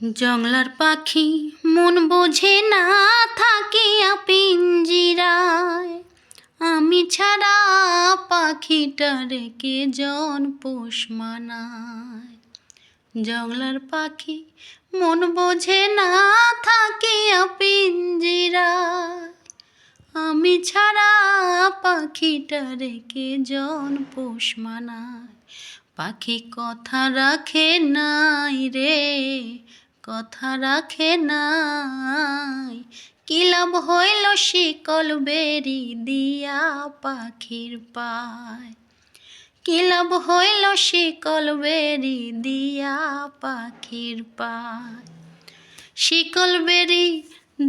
জংলার পাখি মন বোঝে না থাকিয়া পিঞ্জিরায়, আমি ছাড়া পাখিটারে কে জন পোষ মানায়। জংলার পাখি মন বোঝে না থাকিয়া পিঞ্জিরায়, আমি ছাড়া পাখিটারে কে জন পোষ মানায়। পাখি কথা রাখে নাই রে, কথা রাখে নাই, কি লাভ হইল শিকল বেরি দিয়া পাখির পায়। কি লাভ হইল শিকল বেরি দিয়া পাখির পায়। শিকল বেরি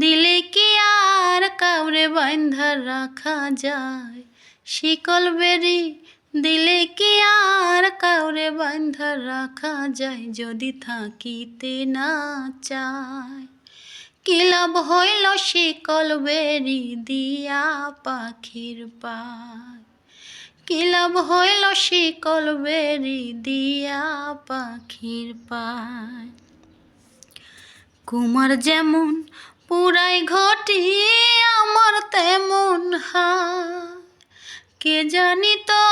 দিলে কি আর কাউরে বাঁধা রাখা যায়? শিকল বেরি দিলে কি আর কাউরে বাঁধা রাখা যায়? যদি থাকিতে না চায়। কি লাভ হইল শিকল বেরি দিয়া পাখির পায়। কি লাভ হইল শিকল বেরি দিয়া পাখির পায়। কুমার যেমন পুরাই ঘটি আমার তেমন হায়, কে জানি তো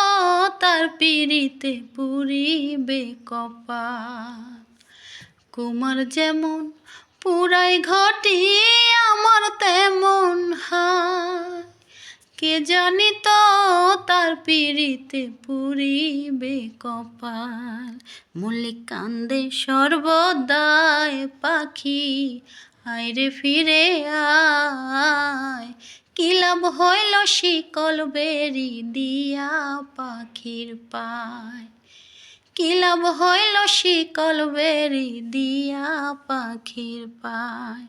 তার পিরিতে পুরিবে কপাল। কুমার যেমন পুরাই ঘটি আমার তেমন হায়, কে জানি তো তার পিরিতে পুরিবে কপাল। মল্লিক কান্দে সর্বদাই পাখি আয়রে ফিরে আয়। কি লাভ হইল শিকল বেরি দিয়া পাখির পায়। কি লাভ হইল শিকল বেরি দিয়া পাখির পায়।